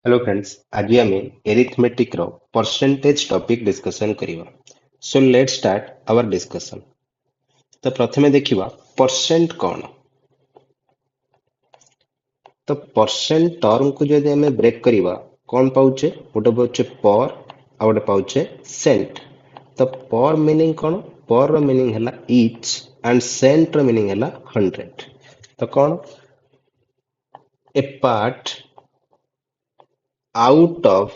Hello friends आज आम arithmetic रो परसेंटेज टॉपिक डिस्कशन करिवा। So let's start our discussion. तो प्रथमे देखिवा परसेंट कौन। तो परसेंट टर्म को जदि हमें ब्रेक करिवा कौन पाउचे गोटे पाउचे पर आ गोटे पाउचे सेंट। तो पर मीनिंग कौन पर रो मीनिंग हैला ईच एंड सेंट रो मीनिंग हैला 100। तो कौन a part out of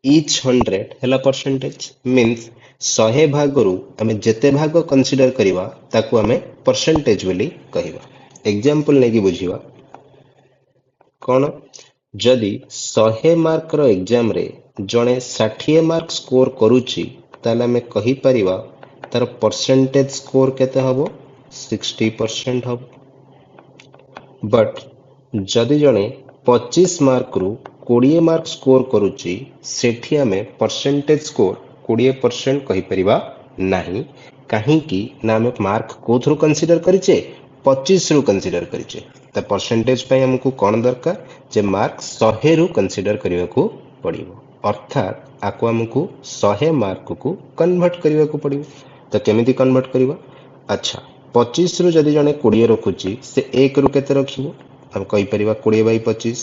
each 100 ହେଲା percentage means 100 ଭାଗରୁ ଆମେ ଯେତେ ଭାଗ କନସିଡର କରିବା ତାକୁ ଆମେ percentage ବୋଲି କହିବା। ଏକ୍ସାମ୍ପଲ ନେଇକି ବୁଝିବା କଣ ଯଦି 100 ମାର୍କର ଏକ୍ସାମରେ ଜଣେ 60 ମାର୍କ ସ୍କୋର କରୁଛି ତାହେଲେ ଆମେ କହିପାରିବା ତାର percentage ସ୍କୋର କେତେ ହବ 60% ହବ। बट जदि जड़े 25 मार्क रु 20 मार्क स्कोर करुच्ची सेठी आमे परसेंटेज स्कोर 20% कहि परिबा नाही। कहीं ना आमे मार्क कोथरु कंसीडर करिचे 25 रु कंसीडर करिचे। त परसेंटेज पय हमकु कोन दरकार जे मार्क 100 रु कंसीडर करिवा को पड़िबो। अर्थात आको हमकु 100 मार्क को कन्वर्ट करिवा को पड़िबो। तो केमिति कन्वर्ट करिवा अच्छा 25 रु जदि जने 20 रखुची से 1 रु केते रखिबो हम कहि परिबा 20/25।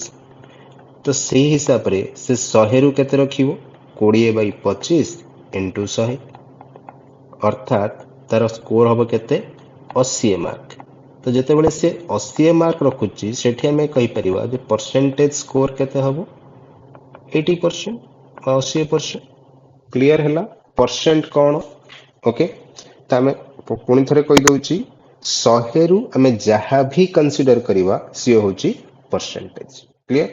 तो से हिसाब रे से 100 रु केते रखिबो 20/25 इनटू 100 अर्थात तार स्कोर हबो केते 80 मार्क। तो जते बेले से 80 मार्क रखुची सेठी हमें कहि परिबा जे परसेंटेज स्कोर केते हबो 80% बा 80%। क्लियर हैला परसेंट कौन ओके। तो आमे पुणी थरे कहि दउची 100 रु आमे जहा भी कंसीडर करिवा सी होची परसेंटेज। क्लियर।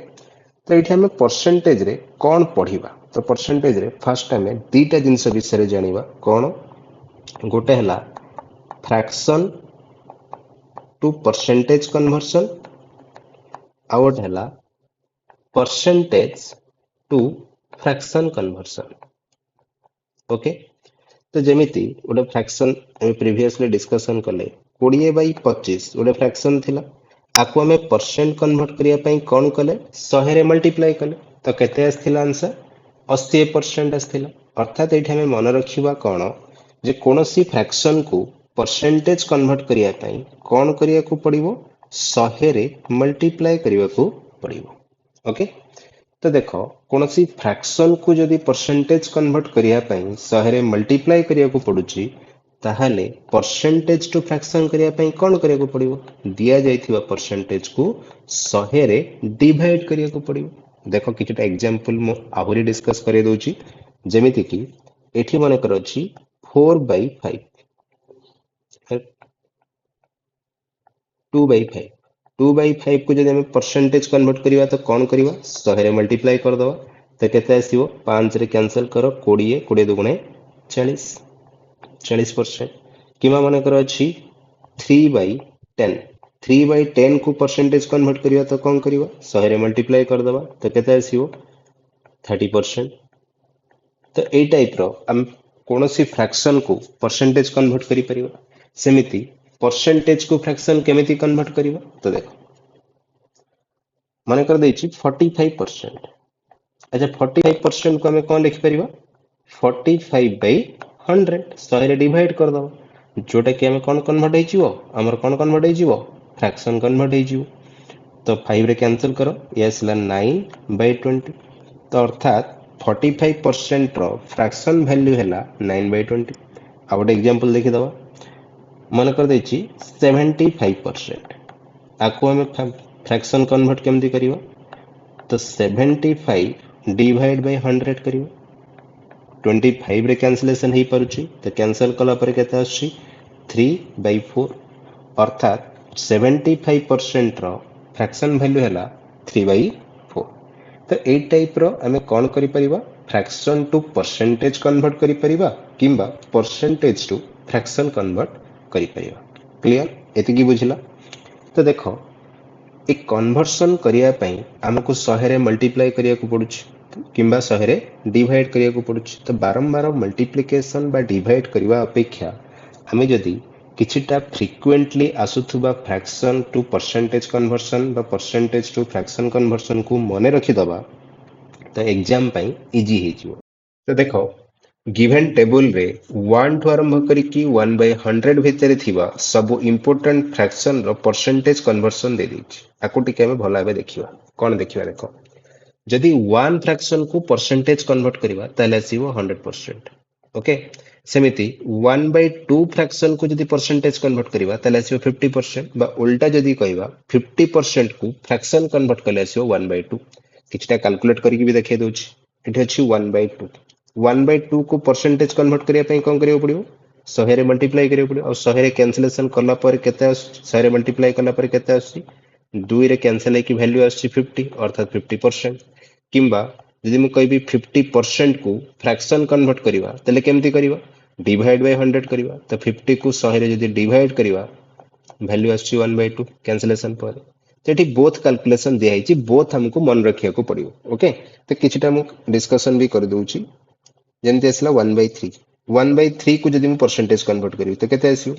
तो ये आमे परसेंटेज रे कौन पढ़िबा तो परसेंटेज रे फर्स्ट आमे दीटा जिंस विषय जानिबा कौन गोटे हला फ्रैक्शन टू परसेंटेज कन्वर्सन आ गोटे हला percentage to fraction conversion. Okay. तो जमीती गोटे फ्रैक्शन प्रीवियसली डिस्कशन कले 20/25 गोटे फ्रैक्शन थिला आकु हमें परसेंट कन्वर्ट करिया पई कोन कले 100 रे मल्टीप्लाई कले तो केते आस्थिला आंसर 80% आस्थिला। अर्थात एठी हमें मन रखिबा कोन जे कोनोसी फ्रैक्शन को परसेंटेज कन्वर्ट करिया पई कोन करिया को पड़िबो 100 रे मल्टीप्लाई करिया को पड़िबो। ओके। तो देखो कौन सी फ्रैक्शन को जदि परसेंटेज कन्वर्ट करिया पई 100 रे मल्टीप्लाई करिया को पड़ुची ताहाले परसेंटेज टू फ्रैक्शन करिया पई कोन करिया को पड़िबो दिया जाइथिबा परसेंटेज को 100 रे डिवाइड करिया को पड़िबो। देखो किछटा एग्जांपल मो आहुरी डिस्कस करे दोची जेमिति कि एठी मने कर अछि 4/5 2/5 2/5 को जब हमें परसेंटेज कन्वर्ट करिवा तो कौन करिवा 100 रे मल्टीप्लाई कर दवा तो केते आसीबो 5 रे कैंसिल करो 20 20 दुगुणे 40 40%। किमा माने कर अछि 3/10 3/10 को परसेंटेज कन्वर्ट करिवा तो कौन करिवा 100 रे मल्टीप्लाई कर दवा तो केते आसीबो 30%। तो ए टाइप रो हम कोनोसी फ्रैक्शन को परसेंटेज कन्वर्ट करि परिवा सेमिति परसेंटेज को फ्रैक्शन केमिति कन्वर्ट करिवा तो देखो माने कर देछि 45%। अच्छा 45% को हमें कौन लिखि परिवा 45/100 100 रे डिवाइड कर दवा जोटा कि हमें कौन कन्वर्ट हे जिवो हमर कौन कन्वर्ट हे जिवो फ्रैक्शन कन्वर्ट हे जिवो। तो 5 रे कैंसिल करो ये आसला 9/20 तो अर्थात 45% रो फ्रैक्शन वैल्यू हैला 9/20। आ गोटे एग्जांपल देखि दवा मन कर देछि 75% आको हमें फ्रैक्शन कन्वर्ट केमती करिवा तो 75 डिवाइड बाय 100 करिवा 25 रे कैंसिलेशन हे परुची तो कैंसिल कला पर केते आछि 3/4 अर्थात 75% रो फ्रैक्शन वैल्यू हैला 3/4। तो ए टाइप रो हमें कौन करि परिबा फ्रैक्शन टू परसेंटेज कन्वर्ट करि परिबा किंबा परसेंटेज टू फ्रैक्शन कन्वर्ट करि परिबा। क्लियर एतिकी बुझिला। तो देखो एक कन्वर्सन करिया पई हमको 100 रे मल्टीप्लाई करिया को पड़ुछि किंबा 100 रे डिवाइड करिया को पड़ुछि। तो बारंबार मल्टीप्लिकेशन बा डिवाइड करिवा अपेक्षा हमें जदी किछिटा फ्रिक्वेंटली आसुथुबा फ्रैक्शन टू परसेंटेज कन्वर्सन बा परसेंटेज टू फ्रैक्शन कन्वर्सन को मने रखिदबा तो एग्जाम पाई इजी हो। तो देखो गिवन टेबल रे 1 ठू आरंभ करिकी 1/100 भितर थिबा सब इंपोर्टेंट फ्रैक्शन रो परसेंटेज कन्वर्सन दे दैछि। आकु टिके हम भला भाबे देखिबा। कोन देखिबा देखो जदि 1 फ्रैक्शन को परसेंटेज कन्वर्ट करिबा ताले आसीबो 100%। ओके सेमिति 1/2 फ्रैक्शन को जदि परसेंटेज कन्वर्ट करिबा ताले आसीबो 50% बा उल्टा जदि कहबा 50% को फ्रैक्शन कन्वर्ट कले आसीबो 1/2। किछटा कैलकुलेट करिकि भी देखै दोछि। एठी अछि 1/2 1/2 को परसेंटेज कन्वर्ट करिया पई कोन करियो पड़िबो 100 रे मल्टीप्लाई करियो पड़िबो और 100 रे कैंसलेशन करला पर केते 100 रे मल्टीप्लाई करला पर केते आसी 2 रे कैंसिल है कि वैल्यू आसी 50 अर्थात 50%। किंबा यदि मैं कहबी 50% को फ्रैक्शन कन्वर्ट करिवा तले केमती करिवा डिवाइड बाय 100 करिवा तो 50 को 100 रे यदि डिवाइड करिवा वैल्यू आसी 1/2 कैंसलेशन पर तो एठी बोथ कैलकुलेशन दिया हिची बोथ हमको मन रखिया को पड़ियो। ओके तो किछटा मु डिस्कशन भी कर दोउची जेमती आसला 1/3 1/3 को यदि मैं परसेंटेज कन्वर्ट करिवि तो केते आसीबो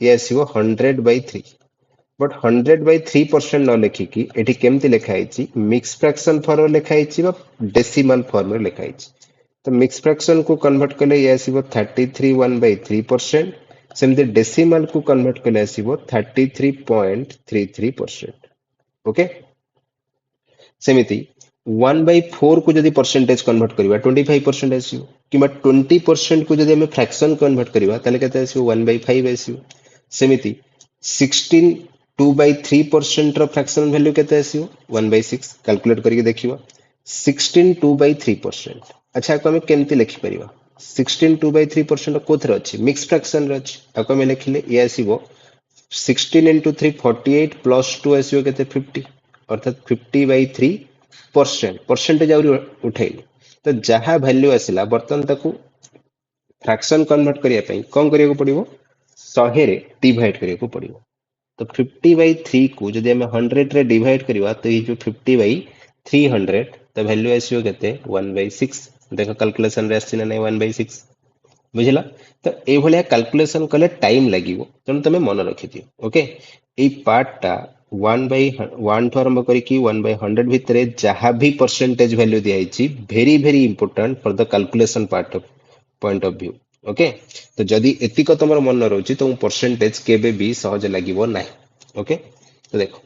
ये आसीबो 100/3 बट 100/3% न लिखिकी एठी केमती लिखा हिची मिक्स फ्रैक्शन फॉर्म लिखा हिची बा डेसिमल फॉर्म रे लिखा हिची। तो मिक्स फ्रैक्शन को कन्वर्ट कले ये आसीबो 33 1/3%। सेमती डेसिमल को कन्वर्ट कले आसीबो 33.33%। ओके सेमिति 1/4 को जदि परसेंटेज कन्वर्ट करिवा 25% आसीबो किबा 20% को जदि हमें फ्रैक्शन कन्वर्ट करिवा ताले केते आसीबो 1/5 आसीबो। सेमिति 16 2/3% रो फ्रैक्शन वैल्यू केते आसीबो 1/6 कैलकुलेट करके देखिबा 16 2/3%। अच्छा को हमें केमती लिखि परिबा 16 2/3% कोथरे अछि मिक्स फ्रैक्शन रे अछि आको हमें लिखिले ये आसीबो 16 into 3 48 plus 2 आसीबो केते 50 अर्थात 50/3% परसेंटेज आउरी उठैली तो जहा वैल्यू आसिला बर्तन ताकू फ्रैक्शन कन्वर्ट करिया पई कोन करिया को पड़िबो 100 रे डिवाइड करिया को पड़िबो। तो 50/3 को जदि हमें 100 रे डिवाइड करिवा तो ये जो 50/300 तो वैल्यू आसीबो केते 1/6 देखो कैलकुलेशन रे आछि ना नै 1/6 बुझिला। तो ए भलिया कैलकुलेशन कले टाइम लागिवो तेणु तमे मन रखि दियो। ओके ए पार्टटा 1/1 ठू आरंभ करिकी 1/100 भितरे जहा भी परसेंटेज वैल्यू दिया हिची very very important for the calculation part of point of view. Okay तो जदि एतिक तमर मन रहउची तो परसेंटेज केबे भी सहज लागिवो नाही। ओके तो देखो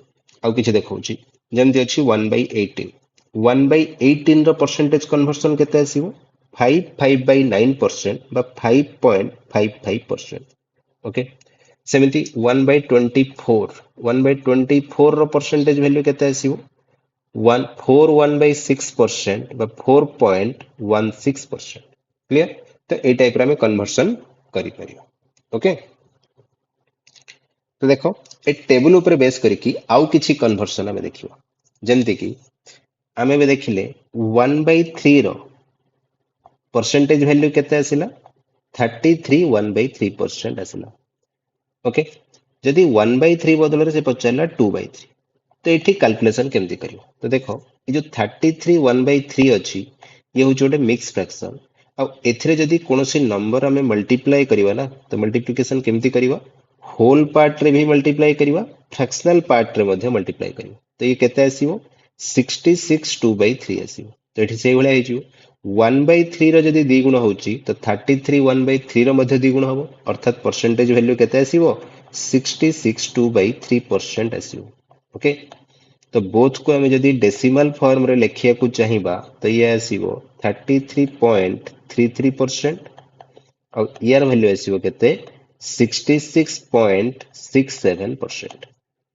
आउ किछि देखौची जेमति अछि 1/18 1/18 रो परसेंटेज कन्वर्सन केते आसीबो 5/9% बा 5.55%। ओके सेमिति 1/24 1/24 रो परसेंटेज वैल्यू केते आसीबो 1/6% बा 4.16%। क्लियर तो ए टाइप रे हमें कन्वर्सन करि परियो। ओके तो देखो ए टेबल ऊपर बेस करिकी आउ किछि कन्वर्सन हमें देखिबो जेमति कि हमें भी देखिले 1/3 रो परसेंटेज वैल्यू केते आसिला 33 1/3% आसिला। ओके जदि 1/3 बदल रे से पचारला 2/3 तो एठी कैलकुलेशन केमती करियो तो देखो ये जो 33 1/3 अछि ये हो जोटे मिक्स फ्रैक्शन आ एथिरे जदि कोनोसी नंबर हमें मल्टीप्लाई करिवा ना तो मल्टीप्लिकेशन केमती करिवा होल पार्ट रे भी मल्टीप्लाई करिवा फ्रैक्शनल पार्ट रे मध्ये मल्टीप्लाई करिवा तो ये केते आसीबो 66 2/3 आसीबो। तो एठी सेही भलिया हेजिवो 1/3 रो जदि द्विगुण होउची तो 33 1/3 रो मध्ये द्विगुण हबो अर्थात परसेंटेज वैल्यू केते आसीबो 66 2/3% आसीबो। ओके तो बोथ को हमें जदि डेसिमल फॉर्म रे लेखिया को चाहिबा तो ये आसीबो 33.33% और यार वैल्यू आसीबो केते 66.67%।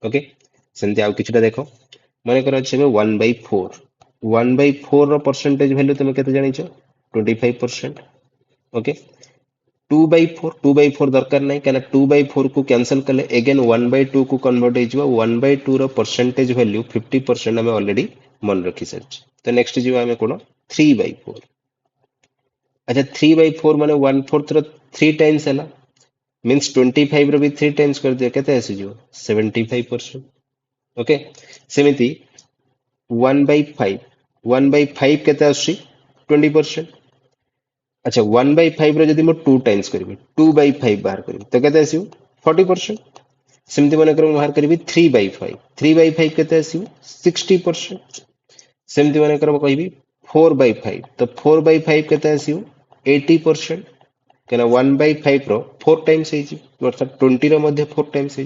ओके सेमति आउ किछटा देखो माने कर अछि 1/4 1/4 रो परसेंटेज वैल्यू तुम केते जानिछो 25%। ओके 2/4 दरकार नहीं कहना 2/4 को कैंसिल कले अगेन 1/2 को कन्वर्ट हो 1/2 रो परसेंटेज वैल्यू 50% हमें ऑलरेडी मन रखी सारछि। तो नेक्स्ट जीवा हमें कोन 3/4 अच्छा 3/4 माने 1/4 रो 3 टाइम्स हैला मींस 25 रो भी 3 टाइम्स कर दिया केते आसी जो 75%। ओके सेमिति 1/5 1/5 केते आसी 20%। अच्छा 1/5 रो जदि मो 2 टाइम्स करबी 2/5 बाहर करबी तो केते आसीबो 40%। सेमती मन कर बाहर करी 3/5 3/5 केते आसीबो 60%। सेमती मन कर कहबी 4/5 तो 4/5 केते आसीबो 80%। कहना 1/5 रो 4 टाइम्स अर्थात 20 रो मध्य 4 टाइम्स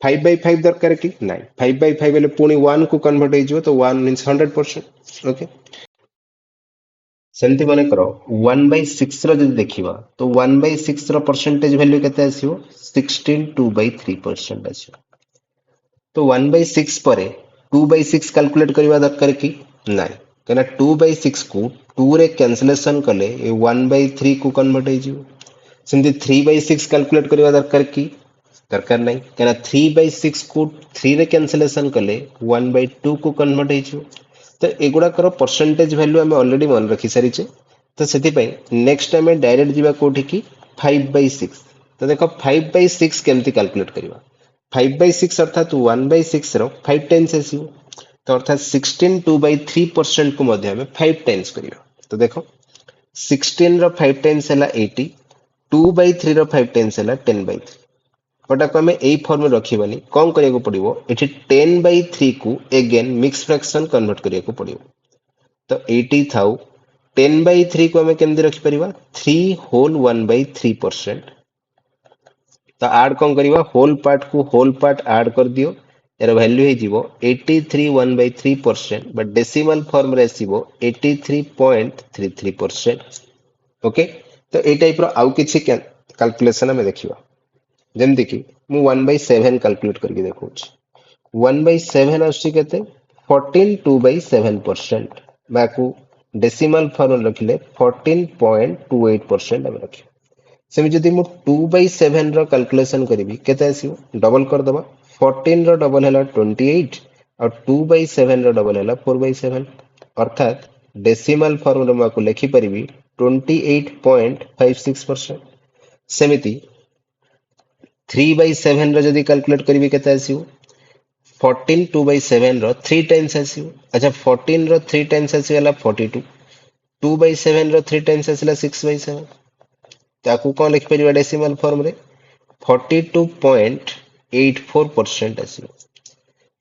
5/5 दरकार कि ना 5/5 हेले पुणी 1 को कन्वर्ट हो तो 1 मीन्स 100%। ओके सेमती मन कर 1/6 रो जदि देखिबा तो 1/6 रो परसेंटेज वैल्यू केते आसीबो 16 2/3% आसीबो। तो 1/6 परे 2/6 कैलकुलेट करबा दरकार कि ना कहना 2/6 को 2 रे कैंसलेशन कले 1/3 को कन्वर्ट हो सेमती 3/6 कैलकुलेट करबा दरकार कि दरकार नहीं कहना 3/6 को 3 रे कैंसलेशन कले 1/2 को कन्वर्ट हो तो एगुड़ाकर परसेंटेज वैल्यू आम अलरेडी मन रखी सारी तो से नेक्स्ट आम डायरेक्ट जावा कौटी की 5/6 तो देख 5/6 केमती कैलकुलेट करवा 5/6 अर्थात 1/6 रो 5 टाइम्स आसीबो तो अर्थात 16 2/3% को मध्य आम 5 टाइम्स करवा तो देख 16 रो 5 टाइम्स है 80 2/3 रो 5 टाइम्स है 10/3 बटा को आम यही फॉर्म रखिबानी कौन करिया पड़िबो एठी 10/3 को अगेन मिक्स फ्रैक्शन कन्वर्ट करिया पड़िबो तो 80 थाउ 10/3 को आम केमती रखि परिबा 3 होल 1/3% तो ऐड कौन करिबा होल पार्ट को होल पार्ट ऐड कर दियो यार वैल्यू हे जीवो 83 1/3% बट डेसिमल फॉर्म रे आसीबो 83.33%। ओके तो ए टाइप रो आउ किछि कैलकुलेशन हमें देखिबा जेमति कि मु 1/7 कैलकुलेट करके देखौछि 1/7 आछि केते 14 2/7% बाकू डेसिमल फॉर्म रखिले 14.28% हम रखियो सेमि जदि मु 2/7 रो कैलकुलेशन करिवि केते आसीबो डबल कर दबा 14 रो डबल हैला 28 और 2/7 रो डबल हैला 4/7 अर्थात डेसिमल फॉर्म रो माकू लिखि परिवि 28.56% सेमिति 3/7 रो जदि कैलकुलेट करिवि केते आसीबो 14 2/7 रो 3 टाइम्स आसीबो अच्छा 14 रो 3 टाइम्स आसीगला 42 2/7 रो 3 टाइम्स आसीला 6/7 ताकू कौन लिख परिबा डेसिमल फॉर्म रे 42.84% आसीबो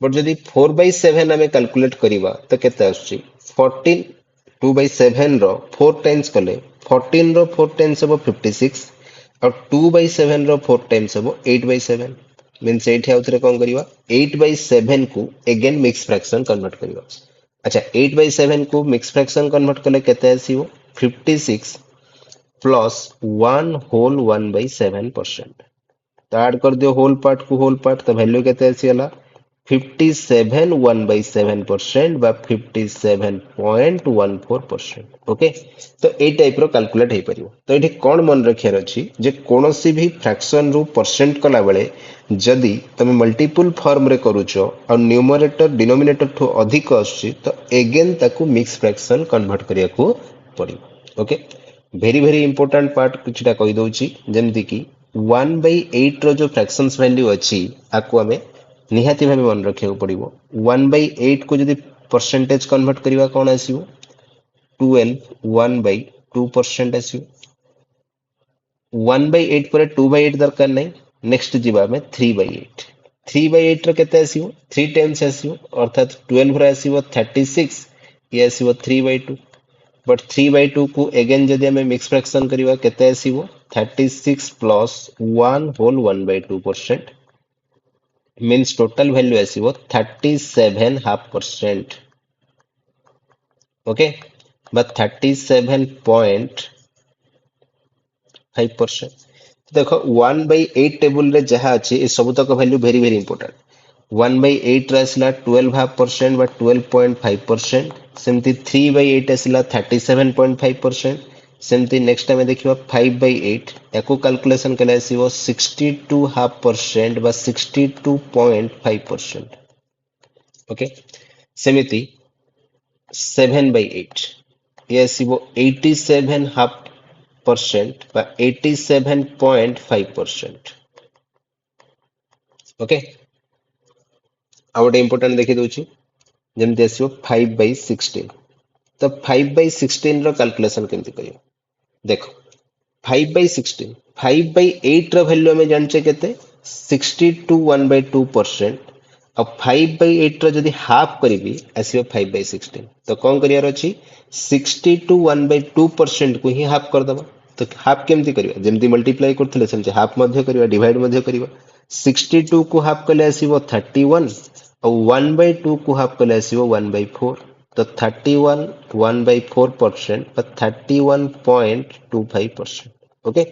बट जदि 4/7 आमे कैलकुलेट करिबा तो केते आछी 14 2/7 रो 4 टाइम्स कले 14 रो 4 टाइम्स हबो 56 और 2/7 रो 4 टाइम्स हबो 8/7 मींस एठी आउथरे कौन करिबा 8/7 को अगेन मिक्स फ्रैक्शन कन्वर्ट करिबा अच्छा 8/7 को मिक्स फ्रैक्शन कन्वर्ट कले केते आसीबो 56 प्लस 1 होल 1/7% तो ऐड कर दियो होल पार्ट को होल पार्ट तो वैल्यू केते आसीगला 57 1/7% बा 57.14%। ओके तो ए टाइप रो कैलकुलेट हे परिबो तो एठी कोन मन रखियार अछि जे कोनोसी भी फ्रैक्शन रू परसेंट कला बेले जदि तमे मल्टीपल फॉर्म रे करूचो और न्यूमरेटर डिनोमिनेटर ठो अधिक आछि तो अगेन ताकू मिक्स फ्रैक्शन कन्वर्ट करिया को पड़िबो okay very very important part किछटा कहि दउची जेमति कि 1/8 रो जो फ्रैक्शंस वैल्यू अछि आकु हमें निहाती भाव मन रखा पड़ो 1/8 को जब परसेंटेज कन्वर्ट करवा कौन आसो 12 1/2% आसो 1/8 पर 2/8 दरकार नहीं नेक्स्ट जीवा में 3/8 3/8 रो केते आसो 3 टाइम्स आसो अर्थात 12 रे आसो 36 ये आसो 3/2 बट 3/2 को अगेन जदि हमें मिक्स फ्रैक्शन करवा केते आसो 36 plus 1 whole 1/2% means total value आसीबो 37.5% ओके बा 37.5% देखो 1/8 टेबल रे जहाँ अच्छी ये सब तक वैल्यू वेरी वेरी इंपोर्टेंट 1/8 रे आसला 12.5% बा 12.5% सेमती 3/8 आसला 37.5% सेमती नेक्स्ट टाइम देखिबा 5/8 एको कैलकुलेशन कले आसीबो 62.5% बा 62.5% ओके सेमिति 7/8 ये आसीबो 87.5% बा 87.5% ओके आ गोटे इंपोर्टेंट देखि दउची जेमति आसीबो 5/16 तो 5/16 रो कैलकुलेशन केमति करियो देखो 5/16 5/8 ର ଭ୍ୟାଲୁ ଆମେ ଜାଣିଛେ କେତେ 60 to 1/2%। ଆଉ 5/8 ର ଯଦି ହାଫ୍ କରିବି ଆସିବ 5/16। ତ କଣ କରିବାର ଅଛି 60 to 1/2% କୁ ହିଁ ହାଫ୍ କରିଦବା। ତ ହାଫ୍ କେମିତି କରିବା ଯେମିତି ମଲ୍ଟିପ୍ଲାଏ କରୁଥିଲେ ସେମିତି ହାଫ୍ ମଧ୍ୟ କରିବା ଡିଭାଇଡ୍ ମଧ୍ୟ କରିବା। 62 କୁ ହାଫ୍ କଲେ ଆସିବ 31 ଆଉ 1/2 କୁ ହାଫ୍ କଲେ ଆସିବ 1/4। ତ 31 1/4% ବା 31.25%। ओके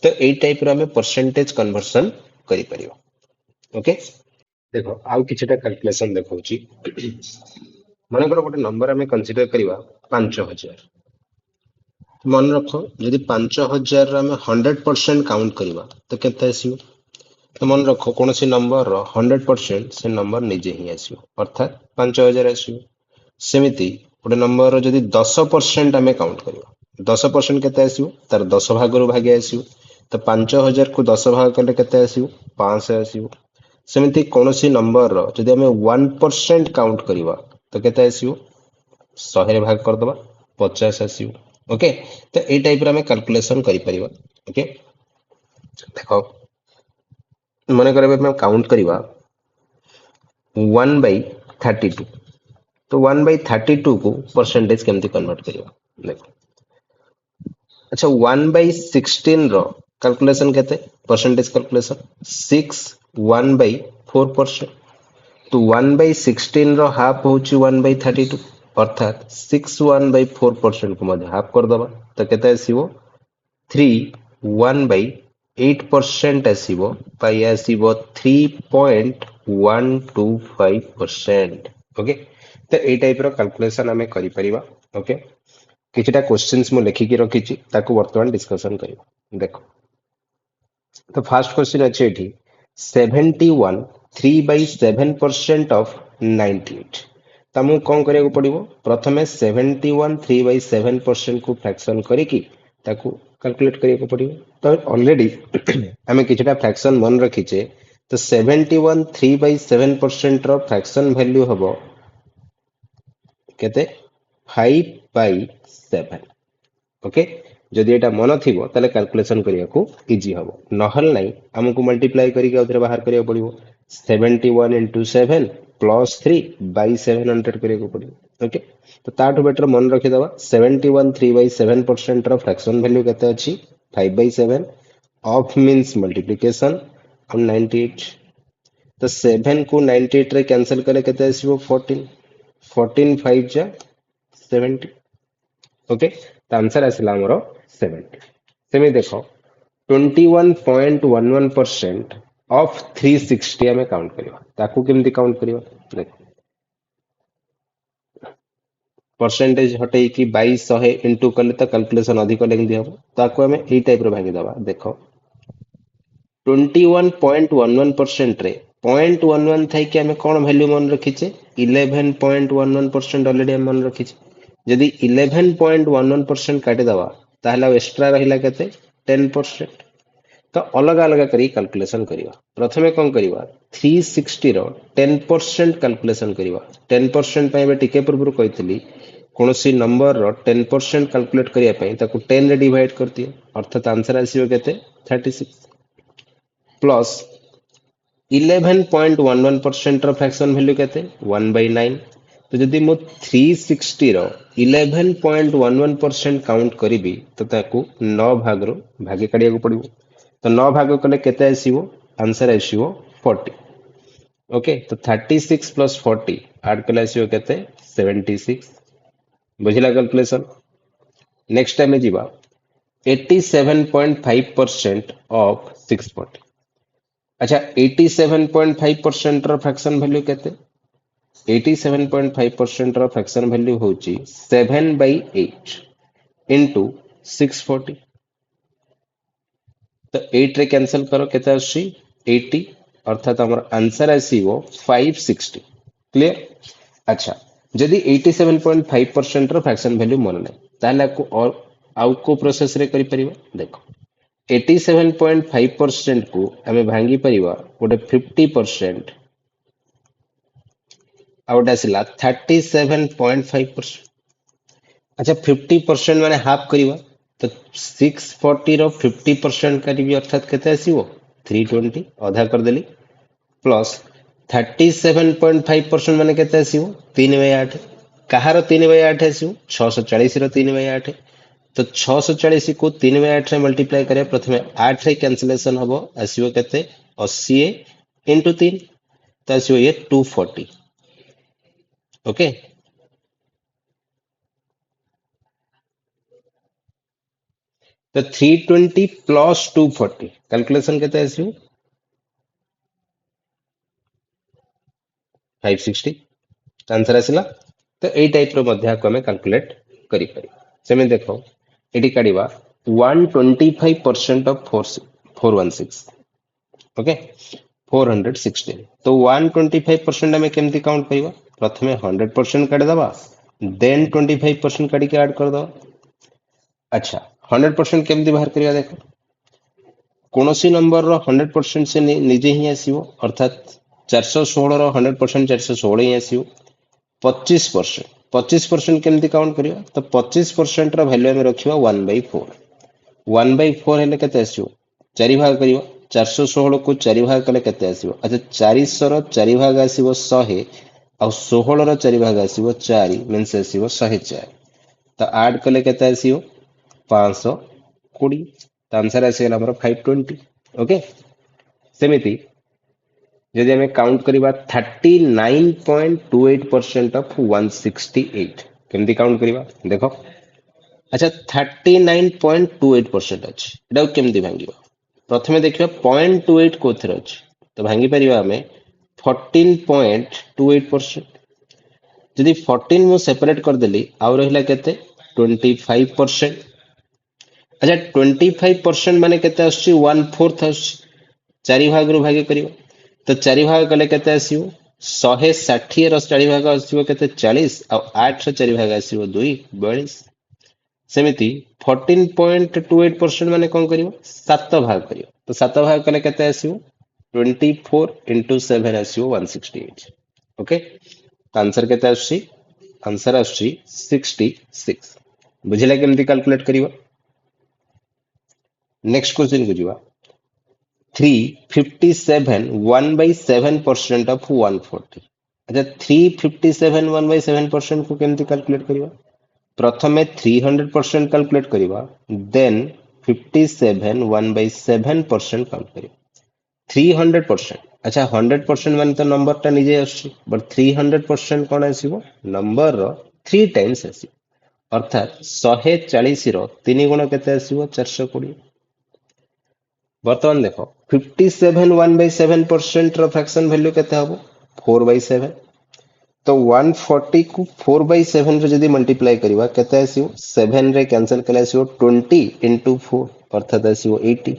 तो एई टाइप रो हमें परसेंटेज कन्वर्सन करि परियो। ओके देखो आउ किछटा कैलकुलेशन देखौची मन कर गोटे नंबर हमें कंसीडर करिवा 5000 मन रखो यदि 5000 रो हमें 100% काउंट करिवा तो केते आसीयो। तो मन रखो कौन सी नंबर रो 100% से नंबर निजे ही आसीयो अर्थात 5000 आसीयो। सेमिति गोटे नंबर रो यदि 10% हमें काउंट करिवा 10% केते आसीयो तार 10 भाग रो भागे आसीयो। तो 5000 को 10 भाग कले केते आसीयो 500 आसीयो। सेमिति कौन सी नंबर रो यदि हमें 1% काउंट करिवा तो केते आसीयो 100 भाग कर दबा 50 आसीयो। ओके तो ए टाइप रो हमें कैलकुलेशन करि परिबा। ओके देखो मन करे हमें काउंट करिवा 1/32 तो 1/32 को परसेंटेज केमती कन्वर्ट करिवा देखो। अच्छा 1/16 रो कैलकुलेशन केते परसेंटेज कैलकुलेशन 6 1/4%। तो 1/16 रो हाफ होची 1/32 अर्थात 6 1/4% को मध्य हाफ कर दबा तो केते आसीबो 3 1/8% आसीबो पाई आसीबो 3.125%। ओके तो ए टाइप रो कैलकुलेशन हमें करि परिबा। ओके किछटा क्वेश्चंस मु लेखिकी रखिची ताकू वर्तमान डिस्कशन करियो देखो। तो फर्स्ट क्वेश्चन अच्छे एठी 71 3/7% ऑफ 98 तो हमको कौन करिया पड़िबो प्रथमे 71 3/7% को फ्रैक्शन करिकी ताकू कैलकुलेट करिया पड़िबो। तो ऑलरेडी हमें किछटा फ्रैक्शन मन रखिचे तो 71 3/7% रो फ्रैक्शन वैल्यू हबो केते 5/7। ओके जदि एटा मन थिबो ताले कैलकुलेशन करिया को इजी हबो नहल नाही हमकु मल्टीप्लाई करिके उधर बाहर करिया पड़िबो 71 into 7 plus 3 by 700 करिया को पड़िबो। ओके तो ताठु बेटर मन रखि दबा 71 3/7% रो फ्रैक्शन वैल्यू केते अछि 5/7 ऑफ मींस मल्टीप्लिकेशन ऑन 98 तो 7 को 98 रे कैंसिल करे केते आसीबो 14 14 5 जा 70। ओके तो आंसर आसिला हमरो 70 सेमी देखो 21.11% ऑफ 360 हमें काउंट करिवा ताकू केमती काउंट करिवा देखो परसेंटेज हटै कि 2200 इनटू कले तो कैलकुलेशन अधिक लेंदी हबो ताकू हमें ए टाइप रो भागी दबा देखो 21.11% रे 0.11 थाई कि हमें कौन वैल्यू मन रखिचे 11.11% ऑलरेडी हम मन रखिचे यदि 11.11% काटी दबा ताहला एक्स्ट्रा रहिला केते 10%। तो अलग अलग करी कैलकुलेशन करिवा प्रथमे कोन करिवा 360 रो 10% कैलकुलेशन करिवा 10% पय बे टिके पूर्व कहितली कोनोसी नंबर रो 10% कैलकुलेट करिया पय ताकू 10 रे डिवाइड करतियो अर्थात आंसर आसीबो केते 36 प्लस 11.11% रो फ्रैक्शन वैल्यू केते 1/9। तो जदि मु 360 रो 11.11% काउंट करिबी तो ताकू 9 भाग रो भागे काढिया को पड़िबो तो 9 भाग कले केते आसीबो आंसर आसीबो 40। ओके तो 36 प्लस 40 ऐड कले आसीबो केते 76 बुझिला कैलकुलेशन। नेक्स्ट टाइम जीवा 87.5% ऑफ 640 अच्छा 87.5% रो फ्रैक्शन वैल्यू केते 87.5% रो फ्रैक्शन वैल्यू होची 7/8 इनटू 640 तो 8 रे कैंसिल करो केते आसी 80 अर्थात हमर आंसर आसीबो 560 क्लियर। अच्छा जदि 87.5% रो फ्रैक्शन वैल्यू मन नै ताले को और आउ को प्रोसेस रे करि परिबा देखो 87.5% को हमें भांगी परिबा गोटे 50% आउट आसिला 37.5%। अच्छा 50% माने हाफ करिवा तो 640 रो 50% करी अर्थात केते आसीबो 320 अधा कर देली प्लस 37.5% माने केते आसीबो 3/8 कहार 3/8 आसीबो 640 रो 3/8 तो 640 को 3/8 रे मल्टीप्लाई करे प्रथमे 8 रे कैंसिलेशन हबो आसीबो केते 80 इंटू 3 तो आसीबो ये 240 ओके तो 320 प्लस 240 कैलकुलेशन केते आसीबो 560 आंसर आसिला तो एई टाइप रो मध्य को हमें कैलकुलेट करि पारि सेमे देखो एटी काढिबा 125% ऑफ 416 ओके 416 तो 125% हमें केमती काउंट करिबा प्रथमे 100% काढि दबा देन 25% काढि के ऐड कर दो अच्छा 100% केमती बाहर करिया देखो कोनोसी नंबर रो 100% से निजे ही आसीबो अर्थात 416 रो 100% 416 ही आसीबो 25% केमती काउंट करिया तो 25% रो वैल्यू में रखिबा 1/4 1/4 हेले केते आसीबो 4 भाग करियो 416 को 4 भाग कले केते आसीबो अच्छा 400 रो 4 भाग आसीबो 100 आ 16 रो 4 भाग आसीबो 4 मींस आसीबो 104 तो ऐड कले केते आसीबो 520 तो आंसर आसीगला हमर 520 ओके सेमिति यदि हमें काउंट करिबा 39.28% ऑफ 168 केमती काउंट करिबा देखो अच्छा 39.28% अछि एटा केमती भांगिबा प्रथमे देखिबा 0.28 कोथरे अछि तो भांगी परिबा हमें 14.28% यदि 14 मु सेपरेट कर देली आउ रहिला केते 25% अच्छा 25% माने केते आछि 1/4 आछि 4 भाग रु भागे करियो तो 4 भाग कले केते आसीबो 160 रो 4 भाग आसीबो केते 40 आ 8 रो 4 भाग आसीबो 2 42 सेमिति 14.28% माने कोन करियो 7 भाग करियो तो 7 भाग कले केते आसीबो 24 into 7 आसीबो 168 ओके तो आंसर केते आछि आंसर आछि 66 बुझिला केमती कैलकुलेट करियो नेक्स्ट क्वेश्चन को जीवा 357 1/7% ऑफ 140 अच्छा 357 1/7% को केमती कैलकुलेट करिवा प्रथमे 300% कैलकुलेट करिवा देन 57 1/7% काउंट करिवा 300% अच्छा 100% माने तो नंबर टा निजे आछि बट 300% कोन आसीबो नंबर रो 3 टाइम्स आसीबो अर्थात 140 रो 3 गुण केते आसीबो 420 बर्तमान देखो 57 1/7% रो फ्रैक्शन वैल्यू केते हबो 4/7 तो 140 को 4/7 रे जदी मल्टीप्लाई करिवा केते आसीबो 7 रे कैंसिल कले आसीबो 20 into 4 अर्थात आसीबो 80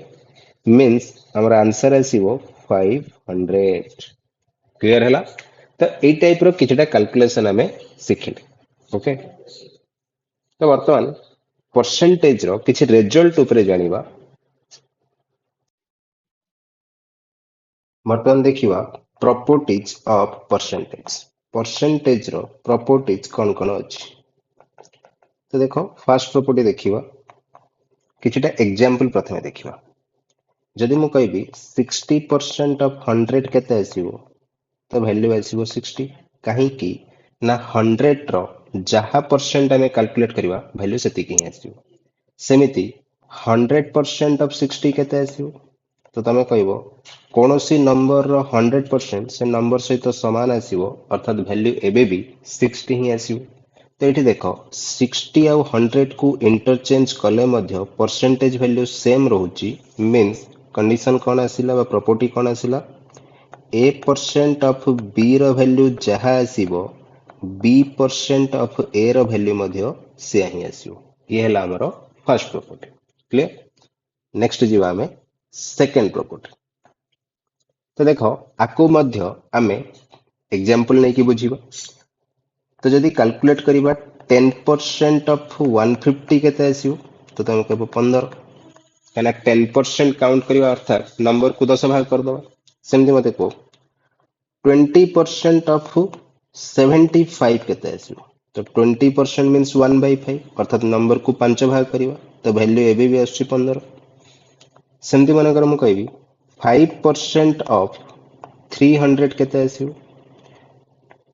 मींस हमर आंसर आसीबो 500 क्लियर हैला तो ए टाइप रो किछटा कैलकुलेशन हमें सिखिले ओके तो वर्तमान परसेंटेज रो किछि रिजल्ट ऊपर जानिबा वर्तमान देखिवा प्रॉपर्टीज ऑफ परसेंटेज रो प्रॉपर्टीज कौन कौन अछि तो देखो फर्स्ट प्रॉपर्टी देखिवा किछटा एग्जांपल प्रथमे देखिवा जदि मु कहबी 60% ऑफ 100 केते आसीबो तो वैल्यू आसीबो 60 काहे कि ना 100 रो जहा परसेंट हमें कैलकुलेट करिवा वैल्यू सेति कि आसीबो सेमिति 100% ऑफ 60 केते आसीबो तो तमे कहबो कोनोसी नंबर रो 100% से नंबर सहित समान आसीबो अर्थात वैल्यू एबे भी 60 ही आसीबो तो ये देखो 60 आउ 100 को इंटरचेंज कले मध्य परसेंटेज वैल्यू सेम रोची मींस कंडीशन कौन आसिला बा प्रॉपर्टी कौन आसिला ए परसेंट ऑफ बी रो वैल्यू जहा आसीबो बी परसेंट ऑफ ए रो वैल्यू मध्य से ही आसीबो ये हला हमरो फर्स्ट प्रॉपर्टी क्लियर नेक्स्ट जीवा हमें सेकंड प्रॉपर्टी तो देखो आको मध्य आमे एग्जांपल नै कि बुझिबा तो जदि कैलकुलेट करिबा 10% ऑफ 150 केते आसीबो तो तुम कहबो 15 काना 10% काउंट करिबा अर्थात नंबर को 10 भाग कर दबा सेमति मते को 20% ऑफ 75 केते आसीबो तो 20% मींस 1/5 अर्थात नंबर को 5 भाग करिबा तो वैल्यू एबी भी आसुची 15। सेमती मनकर मु कहबी 5% ऑफ 300 केते आसीबो।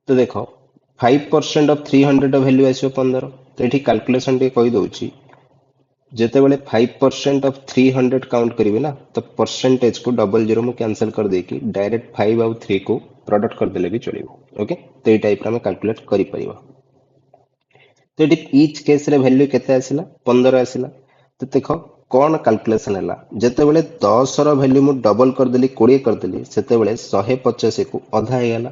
तो देखो 5% ऑफ 300 वैल्यू आसीबो 15। तो एठी कैलकुलेशन टे कहि दउची जेतेबेले 5% ऑफ 300 काउंट करिवे ना तो परसेंटेज को डबल जीरो मु कैंसिल कर देकी डायरेक्ट 5 आउ 3 को प्रोडक्ट कर देले भी चलिबो। ओके तो ये टाइप रे हम कैलकुलेट करि परिबा। तो ये ईच केस रे वैल्यू केते आसिला 15 आसिला। तो देखो कौन कैलकुलेशन हैला जेतेबेले 10 रो वैल्यू मु डबल कर देली 20 कर देली सेतेबेले 150 को आधा हे गेला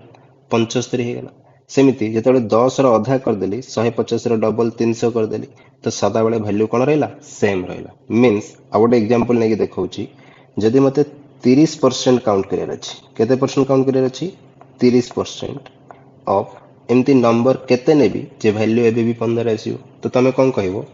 75 हे गेला। सेमिति जेतेबेले 10 रो आधा कर देली 150 रो डबल 300 कर देली तो सदा बेले वैल्यू कौन रहिला सेम रहिला। मींस आ गोटे एग्जांपल नै देखौची जदि मते 30% काउंट करियर अछि केते परसेंट काउंट करियर अछि 30% ऑफ एमती नंबर केते नेबी जे वैल्यू एबे भी 15 आसीयो। तो तमे कोन कहबो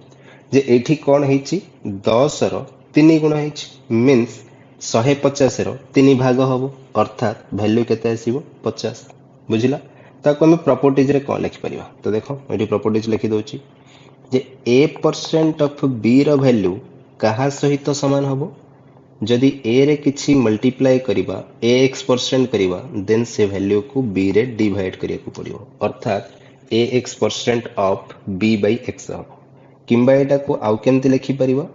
जे एठी कोन हेची 10 रो 3 गुण हेची मींस 150 रो 3 भाग हबो अर्थात वैल्यू केते आसीबो 50 बुझिला। ताको हम प्रॉपर्टीज रे कोन लिखि परिबा तो देखो एठी प्रॉपर्टीज लिखि दउची जे a% ऑफ b रो वैल्यू कहा सहित समान हबो जदि a रे किछि मल्टीप्लाई करिबा ax% करिबा देन से वैल्यू को b रे डिवाइड करिया को पड़िबो अर्थात ax% of b by x हबो किंबा एटा को आउ केमति लिखि परिबा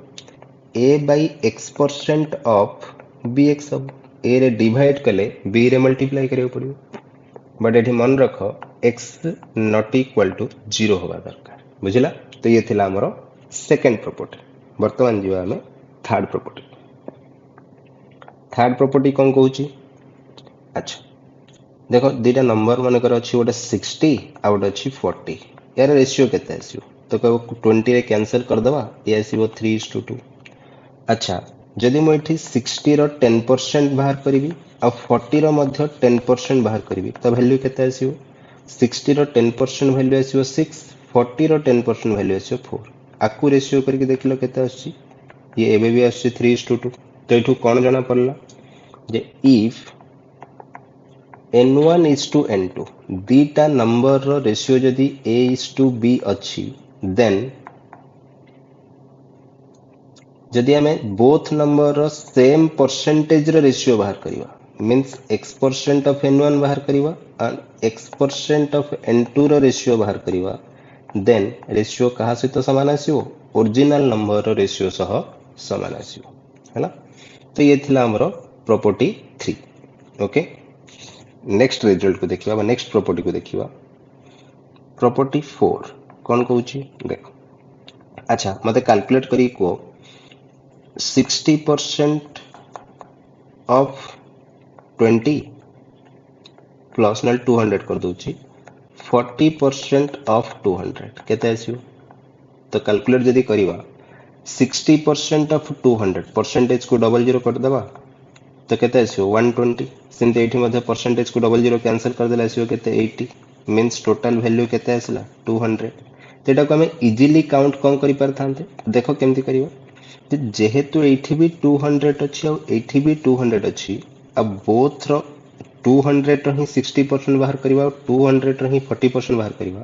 a by x% of bx हबो a रे डिवाइड कले b रे मल्टीप्लाई करिया को पड़िबो बट एठी मन रख x नॉट इक्वल टू 0 होबा दरकार बुझिला। तो ये थिला हमरो सेकंड प्रॉपर्टी। वर्तमान जीवा हमें थर्ड प्रॉपर्टी। थर्ड प्रॉपर्टी कौन कहूची अच्छा देखो दीटा नंबर मानकर अच्छी गोटे 60 आ गोटे अच्छी 40 यार रेशियो केते आसीयो तो कहबो 20 रे कैंसिल कर दबा ये आसीबो 3:2। अच्छा जदि मु एठी 60 रो 10% बाहर करिवि आ 40 रो मध्य 10% बाहर करिवि तो वैल्यू केते आसीबो 60 रो 10% वैल्यू आसीबो 6 40 रो 10% वैल्यू आसीबो 4 आकु रेशियो करके देखिलो केते आसी ये एबे भी आसी 3:2। तो एठू कोन जणा पड़ला जे if n1 is to n2 दीटा नंबर रो रेशियो जदि a is to b अच्छी देन जदि हमें बोथ नंबर रो सेम परसेंटेज रो रेशियो बाहर करिवा मींस x% ऑफ n1 बाहर करिवा एंड x% ऑफ n2 रो रेशियो बाहर करिवा देन रेशियो कहा सहित समान आसीबो ओरिजिनल नंबर रो रेशियो सह समान आसीबो हैना। तो ये थिला हमरो प्रॉपर्टी 3। ओके नेक्स्ट रिजल्ट को देखिबा नेक्स्ट प्रॉपर्टी को देखिबा प्रॉपर्टी 4 कौन कहूची देखो अच्छा मते कैलकुलेट करी को 60% ऑफ 20 प्लस नल 200 कर दूची 40% ऑफ 200 केते आसीयो तो कैलकुलेट जदी करिवा 60% ऑफ 200 परसेंटेज को डबल जीरो कर दबा तो केते आसीयो 120 सेमते एठी मध्ये परसेंटेज को डबल जीरो कैंसिल कर देला आसीयो केते 80 मींस टोटल वैल्यू केते आसला 200। तेटा को हमें इजीली काउंट कोन करि परथांते देखो केमति करियो जेहेतु एठी भी 200 अछि और एठी भी 200 अछि अब बोथ रो 200 रो ही 60% बाहर करिवा और 200 रो ही 40% बाहर करिवा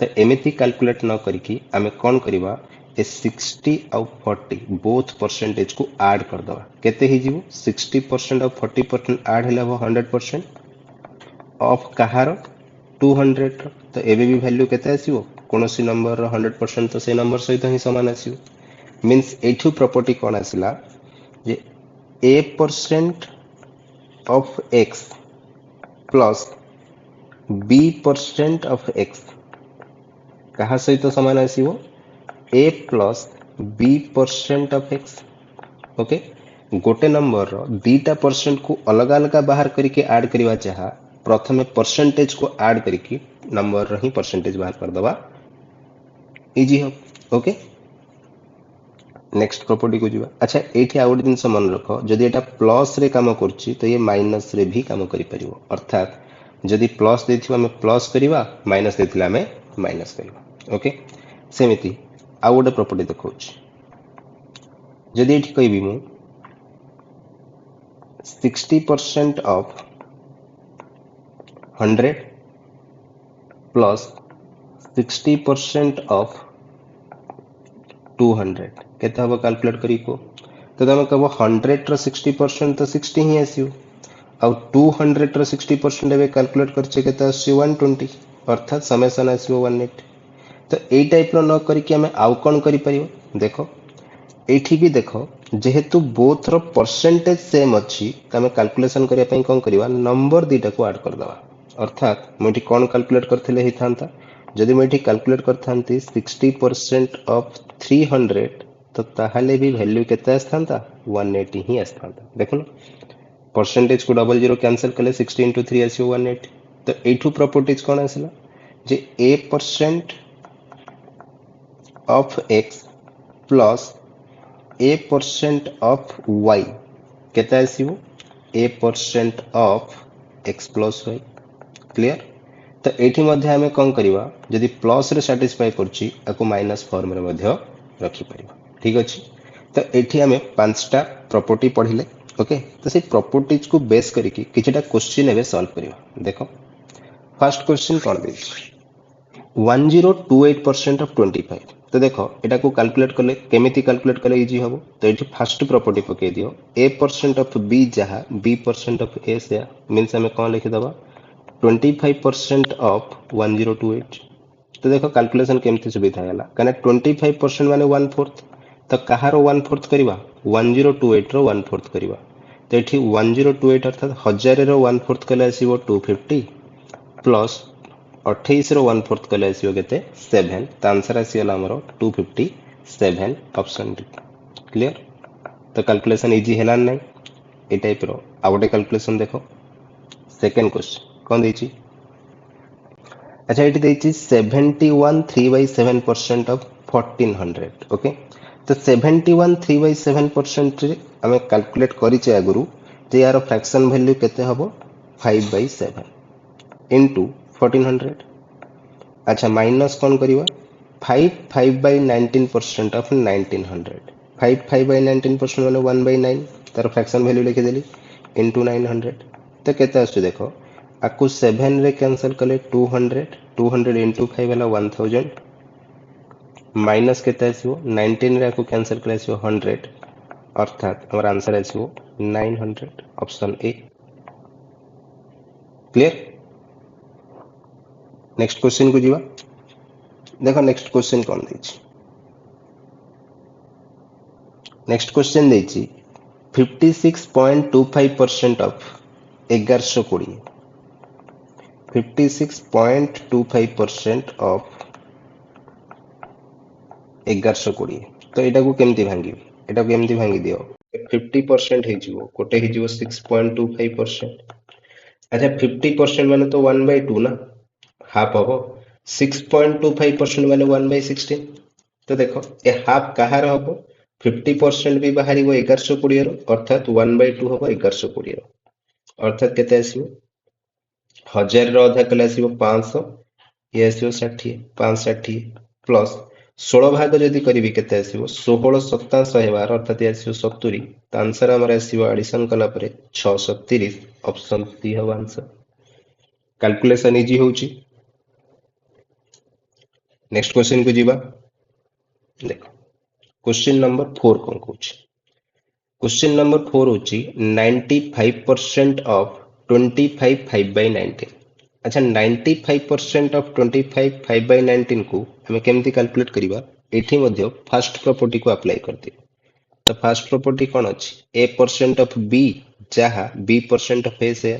तो एमिति कैलकुलेट न करिकी हमें कोन करिवा ए 60 और 40 बोथ परसेंटेज को ऐड कर दवा केते ही जीवो 60% और 40% ऐड हेला 100% ऑफ कहार 200 रो तो एबे भी वैल्यू केते आसीबो कोनोसी नंबर रो 100% तो से नंबर सहित ही समान आसीबो मींस एठू प्रॉपर्टी कोन आसिला जे a% of x plus b% of x कहा सहित समान आसीबो a plus b% of x okay गोटे नंबर रो दीटा परसेंट को अलग अलग बाहर करके ऐड करिवा चाहा प्रथमे परसेंटेज को ऐड करके नंबर रो ही परसेंटेज बाहर कर दबा इजी हो। ओके नेक्स्ट प्रॉपर्टी को जीवा अच्छा एठी आउट दिन से मन रखो जदि एटा प्लस रे काम करछि तो ये माइनस रे भी काम करि परिबो अर्थात जदि प्लस देथिबा हमें प्लस करिवा माइनस देथिला हमें माइनस करिवा ओके सेमिति आ गोटे प्रॉपर्टी देखौछि जदि एठी कहबी मु 60% ऑफ 100 प्लस 60% ऑफ 200 केते हम कैलकुलेट करी को तो तुम कह 100 रो 60% तो 60 ही आसो आउ 200 रो 60% एबे कैलकुलेट करछे केते आसो 120 अर्थात समेशन आसो 180 तो एई टाइप रो न करी कि हमें आउ कोन करि परिबो देखो एठी भी देखो जेहेतु बोथ रो परसेंटेज सेम अच्छी तो आम कैलकुलेशन करने कौन करवा नंबर दुईटा को ऐड करदे अर्थात मुझे कौन कैलकुलेट करते था जदि मुझे कैलकुलेट करथांती 60% ऑफ 300 तो ताहले भी वैल्यू केते आसथांता 180 ही आसथांता देखो परसेंटेज को डबल जीरो कैंसिल कले 60 इंटू 3 आसो 180 तो एठू प्रॉपर्टीज कौन आसला जे a% of x plus a% of y केते आसीबो a% of x plus y clear तो एठी मध्ये हमें कौन करवा जदि प्लस रे सैटिस्फाई करछि आको माइनस फॉर्म रे मध्ये रखि परिबा ठीक अछि तो एठी हमें पांचटा प्रॉपर्टी पढ़िले ओके तो से प्रॉपर्टीज को बेस करिकि किछटा क्वेश्चन एबे सॉल्व करबा देखो first question cone they 1028% of 25 तो देखो एटा को कैलकुलेट करले केमिति कैलकुलेट करले इजी हबो तो एठी फर्स्ट प्रॉपर्टी पके दियो a% ऑफ b जहा b% ऑफ a से मींस हमें कोन लिखि दबा 25% ऑफ 1028 तो देखो कैलकुलेशन केमती सुविधा है कहना 25% माने 1/4 तो कहार 1/4 करवा 1028 रो 1/4 करवा तो ये 1028 अर्थात 1000 रो 1/4 कले आसीबो 250 प्लस 28 रो 1/4 कले आसीबो केते 7 तो आंसर आसीला हमरो 257 ऑप्शन डी क्लियर तो कैलकुलेशन इजी हैला नै ए टाइप रो आ गोटे कैलकुलेशन देखो सेकंड क्वेश्चन कौन देछि अच्छा ये देखिए 71 3/7% ऑफ 1400 ओके तो 71 3/7% आम कैलकुलेट करिचे आगुरु जे यार फ्रैक्शन वैल्यू केते हबो 5/7 इनटू 1400 अच्छा माइनस कौन करिवा 5/19% ऑफ 1900 5/19% माने 1/9 तार फ्रैक्शन वैल्यू लिखि देली इनटू 900 तो केते आसु देखो आपको 7 रे कैंसिल कले 200 इंटू 5 वाला 1000 माइनस केते आसीबो 19 रे आपको कैंसिल कले आसीबो 100 अर्थात हमर आंसर आसीबो 900 option A clear next question को जीवा देखो नेक्स्ट क्वेश्चन कौन देछि नेक्स्ट क्वेश्चन देछि 56.25% ऑफ 1120 56.25% ऑफ 1120 तो एटा को केमती भांगी एटा को केमती भांगी दियो 50% हे जिवो कोटे हे जिवो 6.25% अच्छा 50% माने तो 1/2 ना हाफ हबो 6.25% माने 1/16 तो देखो ए हाफ कहार हबो 50% भी बाहरी वो 1120 रो अर्थात 1/2 हबो 1120 रो अर्थात केते आसीबो 1000 रो अधा कले आसीबो 500 ये आसीबो 60 560 प्लस 16 भाग जदि करिवि केते आसीबो 16 27 हेबार अर्थात ये आसीबो 70 तो आंसर हमर आसीबो एडिशन कला परे 630 ऑप्शन डी हबो आंसर कैलकुलेशन इजी होउची नेक्स्ट क्वेश्चन को जीवा देखो क्वेश्चन नंबर 4 कौन कहूची क्वेश्चन नंबर 4 होची 95% ऑफ 25 5/19 अच्छा 95% ऑफ 25 5/19 को हमें केमती कैलकुलेट करिवा एठी मध्ये फर्स्ट प्रॉपर्टी को अप्लाई करते तो फर्स्ट प्रॉपर्टी कौन अच्छी a% ऑफ b जहा b% ऑफ a से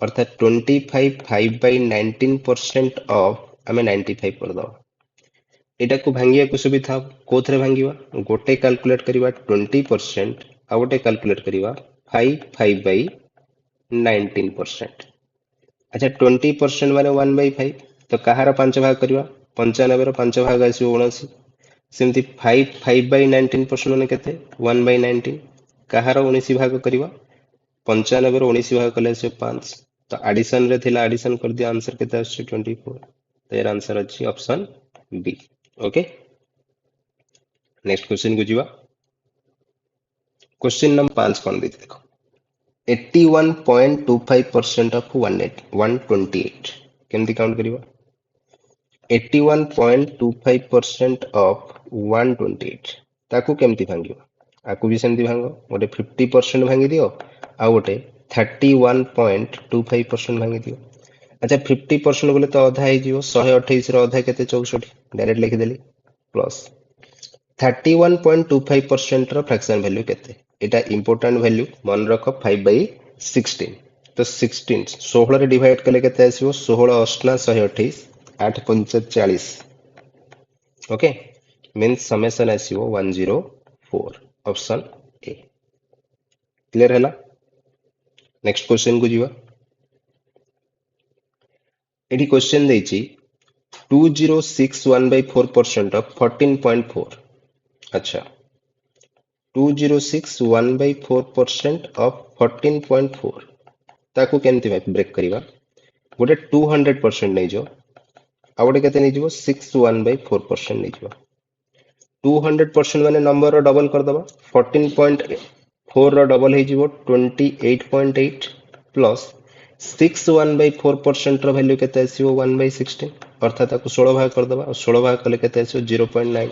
अर्थात 25 5/19% ऑफ हमें 95 कर दो एटा को भांगिया को सुविधा कोथरे भांगिवा गोटे कैलकुलेट करिवा 20% आ गोटे कैलकुलेट करिवा 5/19% अच्छा 20% माने 1/5 तो कहार 5 भाग करिवा 95 रो 5 भाग आसीबो 79 सेमती 5/19% माने केते 1/19 कहार 19 भाग करिवा 95 रो 19 भाग कले आसीबो 5 तो एडिशन रे थिला एडिशन कर दिया आंसर केते आछी 24 तो यार आंसर अछि option B okay next question को जीवा क्वेश्चन नंबर 5 कौन दी देखो 81.25% ऑफ 128 केमती काउंट करिवा 81.25% ऑफ 128 ताकू केमती भांगियो आकू भी सेमती भांगो गोटे 50% भांगी दियो आ गोटे 31.25% भांगी दियो अच्छा 50% बोले तो अधा हो 128 अधा के 64 डायरेक्ट लिखिदेली प्लस 31.25% फ्रैक्शन वैल्यू केते एटा इंपोर्टेंट वैल्यू मन रख 5/16 तो 16 16 रे डिवाइड कले केते आसीबो 16 अष्टा 128 8 पंचा 40 ओके मीन्स समेसन आसीबो 104 ऑप्शन ए क्लियर हैला नेक्स्ट क्वेश्चन को जीवा एठी क्वेश्चन देछि 2061/4% ऑफ 14.4 अच्छा 2061/4% ऑफ 14.4 ताकू केमती ब्रेक करिवा गोटे 200% नहीं जो आ गोटे केते नहीं जो 61/4% नहीं जो 200% माने नंबर रो डबल कर दबा 14.4 रो डबल हे जीवो 28.8 प्लस 61/4% रो वैल्यू केते आसीबो 1/16 अर्थात ताकू 16 भाग कर दबा और 16 भाग कले केते आसीबो 0.9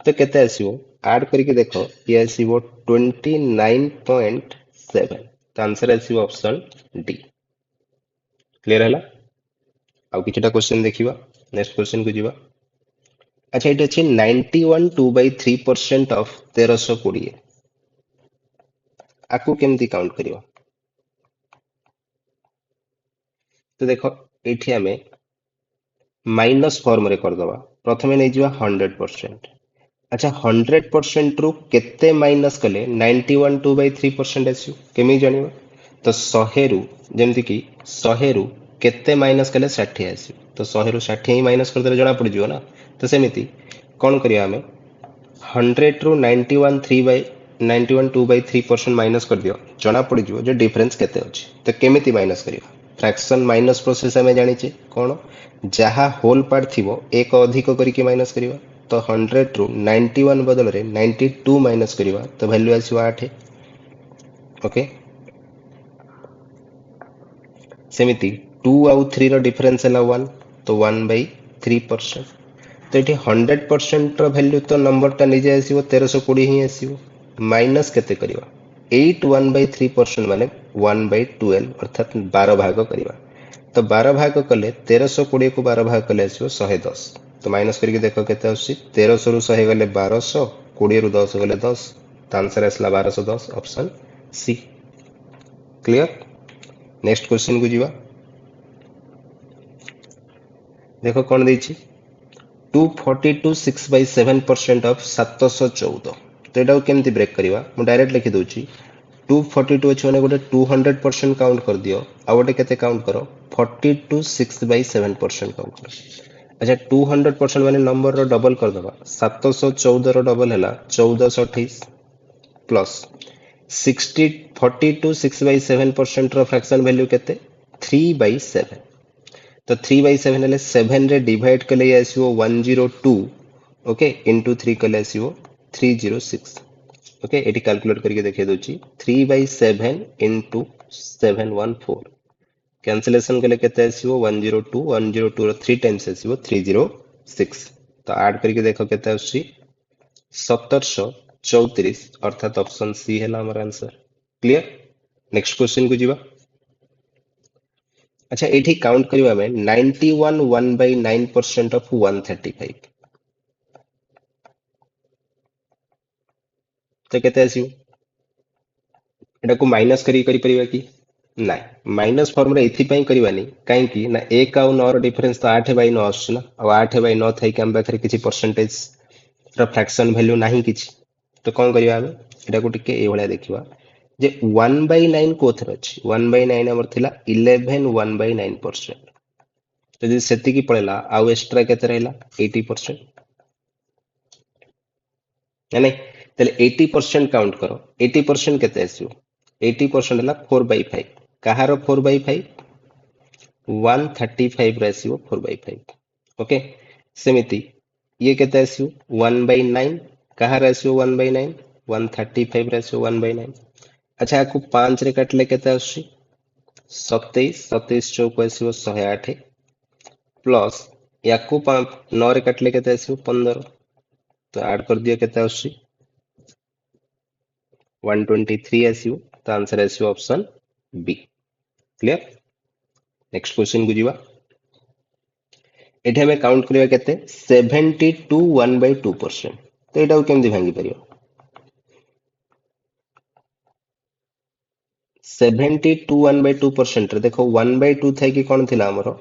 तो केते आसीबो ऐड करके देखो ये आसीबो 29.7 तो आंसर आसीबो ऑप्शन डी क्लियर हैला आउ किछटा क्वेश्चन देखिबा नेक्स्ट क्वेश्चन को जीवा अच्छा ये अच्छे 91 2/3% ऑफ 1320 आकू केमती काउंट करिवा तो देखो एठी हमें माइनस फॉर्म रे कर दबा प्रथमे नै जीवा 100% अच्छा 100% रु केते माइनस कले 91 2/3% आसियो केमी जानिबा तो 100 रु जेमति कि 100 रु केते माइनस कले 60 आसियो तो 100 रु 60 ही माइनस कर देले जणा पड़ जियो ना तो सेमिति कोन करिया हमें 100 रु 91 2/3% माइनस कर दियो जना पड़ जियो जे डिफरेंस केते अछि तो केमिति माइनस करियो फ्रैक्शन माइनस प्रोसेस हमें जानि छे कोन जहा होल पार्ट थिबो एक अधिक करिके माइनस करिवा तो 100 रु 91 बदल रे 92 माइनस करिवा तो वैल्यू आसीबो 8 ओके सेमिति 2 आउ 3 रो डिफरेंस हला 1 तो 1/3% तो ये 100% रो वैल्यू तो नंबर टा निजे आसीबो 1320 ही आसीबो माइनस केते करिवा 8 1/3% माने 1/12 अर्थात 12 भाग करिवा तो 12 भाग कले 1320 को 12 भाग कले आसीबो 110 तो माइनस करके देखो केते आसी 1300 रु 100 गले 1200 20 रु 10 गले 10 तो आंसर आसला 1210 option C clear next question को जीवा देखो कौन देछि 242 6/7% ऑफ 714 तो एटा केमती ब्रेक करिवा मु डायरेक्ट लिखि दोछि 242 अछि माने गोटे 200% काउंट कर दियो आ गोटे केते काउंट करो 42 6/7% काउंट करो अच्छा 200% माने नंबर रो डबल कर दबा 714 रो डबल हैला 1428 प्लस 60 42 6/7% रो फ्रैक्शन वैल्यू केते 3/7 तो 3/7 हेले 7 रे डिवाइड कले आसीबो 102 ओके इनटू 3 कले आसीबो 306 ओके एटी कैलकुलेट करके देखे दोची 3/7 इनटू 714 कैंसिलेशन कले केते आसीबो 102 102 रो 3 टाइम्स आसीबो 306 तो ऐड करके देखो केते आसी 1734 अर्थात ऑप्शन सी हैला हमर आंसर क्लियर नेक्स्ट क्वेश्चन को जीवा अच्छा एठी काउंट करिवा में 91 1/9% ऑफ 135 तो केते आसीबो एटा को माइनस करी परिबा की ना माइनस फॉर्म रे एथि पई करिवानी काई की ना 1 और 9 रो डिफरेंस तो 8/9 आछछ ना और 8/9 थाई के हम पाखरे किछि परसेंटेज रो फ्रैक्शन वैल्यू नाही किछि तो कोन करिवा हम एटा को टिके ए भलिया देखिबा जे 1/9 कोथर अछि 1/9 हमर थिला 11 1/9% तो जदि सेति की पळेला आउ एक्स्ट्रा केते रहला 80% या नहीं तले 80% काउंट करो 80% केते आसीयो 80% हला 4/5 कहारो 4/5 135 रे आसीयो 4/5 ओके सेमिति ये केते आसीयो 1/9 कहार आसीयो 1/9 135 रे आसीयो 1/9 अच्छा को 5 रे काटले केते आसी 27 27 चौक आसीयो 108 प्लस याकू 9 रे काटले केते आसीयो 15 तो ऐड कर दियो केते आसी 123 आसीबो तो आंसर आसीबो option B. Clear. Next question को जीवा। एठी हमें काउंट करिया केते 72 1/2%। तो एटा केमदी भांगी परियो 72 1/2% रे देखो 1/2 थाई कि कोन थिला हमरो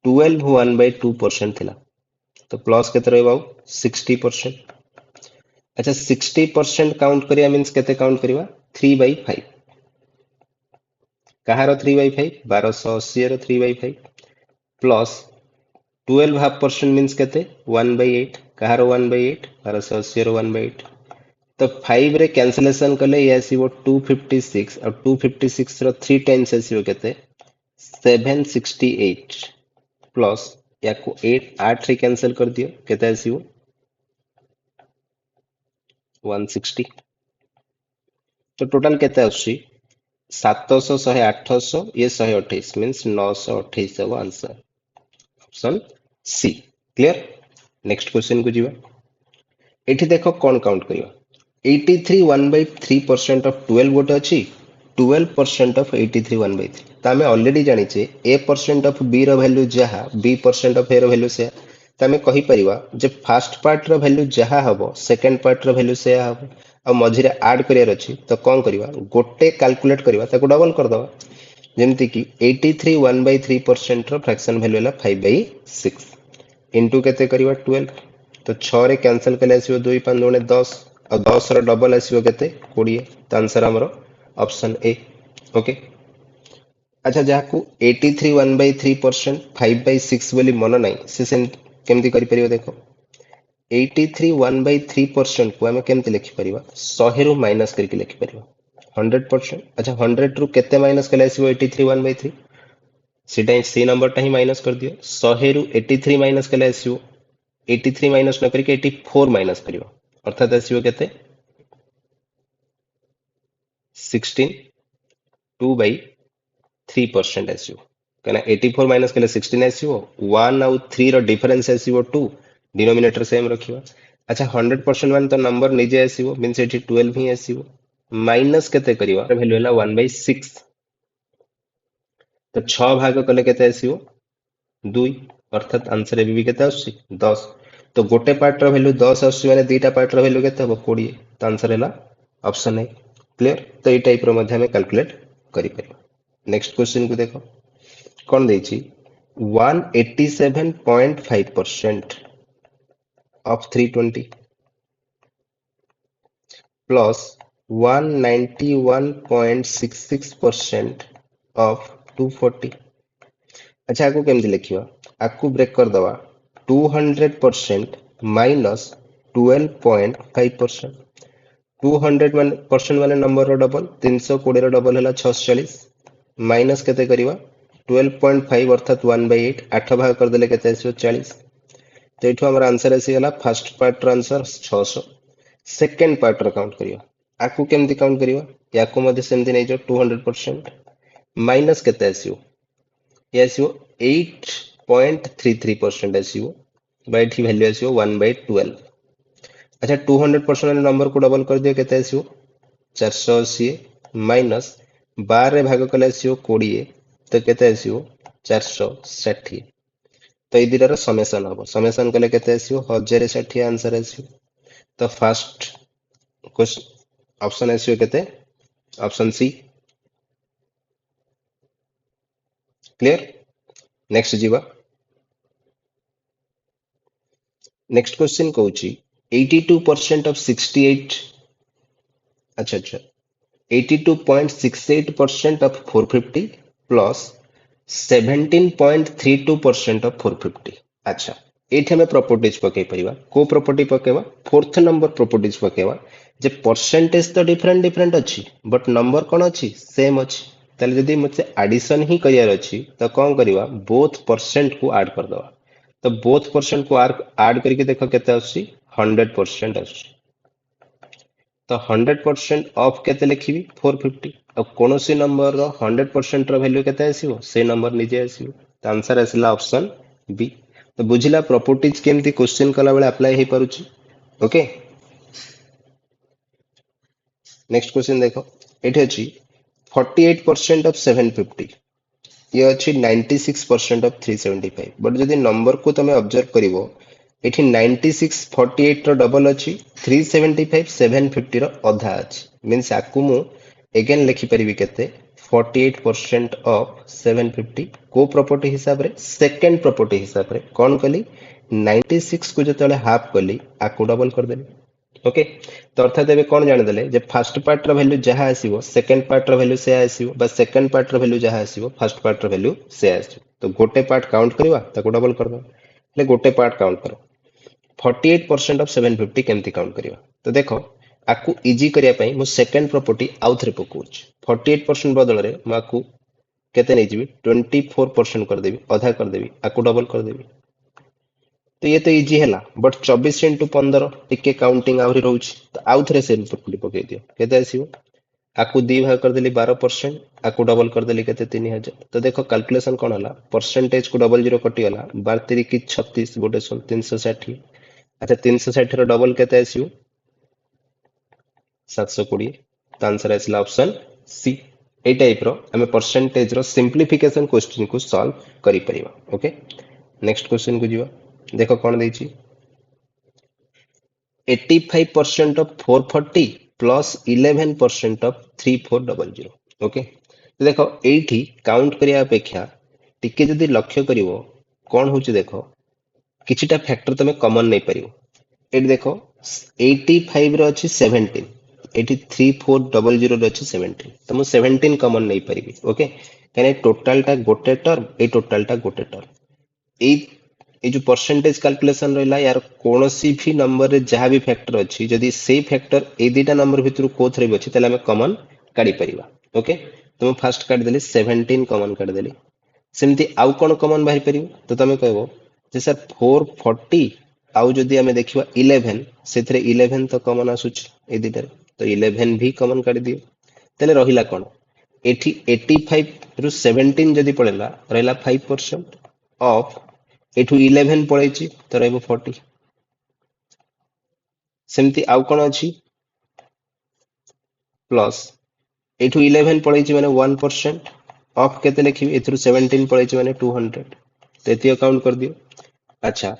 12 1/2% थिला तो प्लस केते रहबा 60%। अच्छा 60% काउंट करिया मींस केते काउंट करिवा 3/5 कहारो 3/5 1280 रो 3/5 प्लस 12.5% मीन्स केते 1/8 कहारो 1/8 1280 रो 1/8 तो 5 रे कैंसलेशन कले ये आसीबो 256 और 256 रो 3 टाइम्स आसीबो केते 768 प्लस याको 8 रे कैंसिल कर दियो केते आसीबो 160 तो टोटल केते आसी 700 100 800 ये 128 मीन्स 928 सब answer option C. Clear. Next question को जीवा। एठी देखो कौन काउंट करियो 83 1/3% ऑफ 12 गोटे अछि 12% ऑफ 83 1/3 तो आमे ऑलरेडी जानि छे a परसेंट ऑफ b रो वैल्यू जहा b परसेंट ऑफ a रो वैल्यू से तो आमे कहि परिवा जे फर्स्ट पार्ट रो वैल्यू जहा हबो सेकंड पार्ट रो वैल्यू से हबो आ मझिरे ऐड करियर अछि तो कोन करिवा गोटे कैलकुलेट करिवा ताको डबल कर दवा जेमति कि 83 1/3% रो फ्रैक्शन वैल्यू हला 5/6 इनटू केते करिवा 12 तो 6 रे कैंसिल कले आसीबो 2 5 2 10 और 10 रो डबल आसीबो केते 20 तो आंसर हमरो ऑप्शन ए। ओके। अच्छा जाकू 83 1/3% 5/6 बोली मन नाही से केमती करि परियो देखो 83 1/3% को आमे केमती लिखि परिवा 100 रु माइनस करके लिखि परिवा 100%। अच्छा 100 रु केते माइनस कले आसीबो 83 1/3 सीटा सी नंबर टा ही माइनस कर दियो 100 रु 83 माइनस कले आसीबो 83 माइनस न करके 84 माइनस करियो अर्थात आसीबो केते 16 2/3% आसीबो कना 84 माइनस कले 16 आसीबो 1 आउ 3 रो डिफरेंस आसीबो 2 डिनोमिनेटर सेम रखिबा। अच्छा 100% मान तो नंबर निजे आसीबो मींस एठी 12 ही आसीबो माइनस केते करिवा वैल्यू हला 1/6 तो 6 भाग कले केते आसीबो 2 अर्थात आंसर एबी भी केते आसी 10 तो गोटे पार्ट रो वैल्यू 10 आसी माने दुईटा पार्ट रो वैल्यू केते हबो 20 तो आंसर हला ऑप्शन ए। क्लियर। तो ए टाइप रो मध्ये हम कैलकुलेट करि परिबा। नेक्स्ट क्वेश्चन को देखो कौन देछि 187.5% of 320 plus 191.66% of 240। अच्छा आपको केमती लिखिवा आपको ब्रेक कर दवा 200% माइनस 12.5%। 200% माने नंबर रो डबल 320 रो डबल हला 640 माइनस केते करिवा 12.5 अर्थात 1/8 8 भाग कर देले केते आसीबो 40 तो एठो हमर आंसर आसी गला फर्स्ट पार्ट रो आंसर 600 सेकंड पार्ट रो काउंट करियो आकु केमती काउंट करियो याकु मध्ये सेमती नै जो 200% माइनस केते आसीबो ये आसीबो 8.33% आसीबो बाय एठी वैल्यू आसीबो 1/12। अच्छा 200% नंबर को डबल कर दियो केते आसीबो 480 माइनस 12 रे भाग कले आसीबो 20 तो केते आसीबो 460 तो ए दिरा रो समेशन हबो समेशन कले केते आसीबो 1060 आंसर आसीबो तो फर्स्ट क्वेश्चन ऑप्शन आसीबो केते ऑप्शन सी। क्लियर। नेक्स्ट जीवा। नेक्स्ट क्वेश्चन कहूची 82% ऑफ 68 अच्छा 82.68% of 450 plus 17.32% of 450। अच्छा एठी हमें प्रॉपर्टीज पकै परिबा को प्रॉपर्टी पकेवा फोर्थ नंबर प्रॉपर्टीज पकेवा जे परसेंटेज तो डिफरेंट डिफरेंट अछि बट नंबर कोन अछि सेम अछि ताले जदी मते एडिशन ही करियर अछि तो कोन करिवा बोथ परसेंट को ऐड कर दवा तो बोथ परसेंट को ऐड करके देखो केते अछि 100% अछि तो 100% ऑफ केते लिखिबी 450 अब कोनोसी नंबर रो 100% रो वैल्यू केते आसीबो से नंबर निजे आसीबो तो आंसर आसीला ऑप्शन बी। तो बुझिला प्रॉपर्टीज केमती क्वेश्चन कला बेले अप्लाई हे परुची। ओके नेक्स्ट क्वेश्चन देखो एठी अछि 48% ऑफ 750 ये अच्छी 96% ऑफ 375 बट जदि नंबर को तमे ऑब्जर्व करिवो एठी 96 48 रो डबल अछि 375 750 रो आधा अछि मींस आकु मु अगेन लिखि परिबी केते 48% ऑफ 750 को प्रॉपर्टी हिसाब रे सेकंड प्रॉपर्टी हिसाब रे कोन कली 96 को जतले हाफ कली आकु डबल कर देली ओके तो अर्थात एबे कोन जानि देले जे फर्स्ट पार्ट रो वैल्यू जहा आसीबो सेकंड पार्ट रो वैल्यू से आसीबो बा सेकंड पार्ट रो वैल्यू जहा आसीबो फर्स्ट पार्ट रो वैल्यू से आसीबो तो गोटे पार्ट काउंट करबा ताको डबल करबा ले गोटे पार्ट काउंट करो 48% ऑफ 750 केमती काउंट करबा तो देखो आकु इजी करिया पई मु सेकंड प्रॉपर्टी आउ थरे पकोछ 48% बदल रे मु आकु केते नै जिबी 24% कर देबी आधा कर देबी आकु डबल कर देबी तो ये तो इजी है बट 24 इंटू 15 टिके काउंटिंग आहरी रोच तो आउ थे सेम प्रॉपर्टी पकई दियो केते आसीबो आकु दी भाग कर देली 12% आकु डबल कर देली केते 3000 तो देखो कैलकुलेशन कोन हला परसेंटेज को डबल जीरो कटि गला 12 3 की 36 गोटे 360 अच्छा 360 रो डबल केते आसीबो 720 तो आंसर आसला ऑप्शन सी ए टाइप रो हमें परसेंटेज रो सिंपलीफिकेशन क्वेश्चन को सॉल्व करि परिबा ओके नेक्स्ट क्वेश्चन को जीवा देखो कौन देछि 85% of 440 plus 11% of 3400 ओके तो देखो एठी काउंट करिया अपेक्षा टिके जदि लक्ष्य करिवो कोन होची देखो किछिटा फैक्टर तमे कॉमन नै परिवो एठी देखो 85 रो अछि 17 एठी 3400 रो अछि 17 तो मु 17 कॉमन नै परिबी ओके कने टोटल टा गोटे टर्म ए टोटल टा गोटे टर्म ए जो परसेंटेज कैलकुलेशन रहा यार कौन सी भी नंबर रे जहाँ भी फैक्टर अच्छी जदि से फैक्टर ए दुटा नंबर भितर कोथरे भी अच्छी ताले हमें कॉमन काढी परिबा ओके तो मैं फर्स्ट काढी देली 17 कॉमन काढी देली सेमती आउ कोन कॉमन बाहर परिबो तो तमे कहबो जे सर 440 आउ जदि हमें देखिबा 11 सेथरे 11 तो कॉमन आसुच ए दुटा तो 11 भी कॉमन काढी दियो ताले रहिला कोन एठी 85 रु 17 जदि पड़ेला रहिला 5% ऑफ एठू 11 पड़ेछि तो रहबो 40 सेमती आउ कोन अछि प्लस एठू 11 पड़ेछि माने 1% ऑफ केते लिखिबी एथरु 17 पड़ेछि माने 200 तो एतियो काउंट कर दियो अच्छा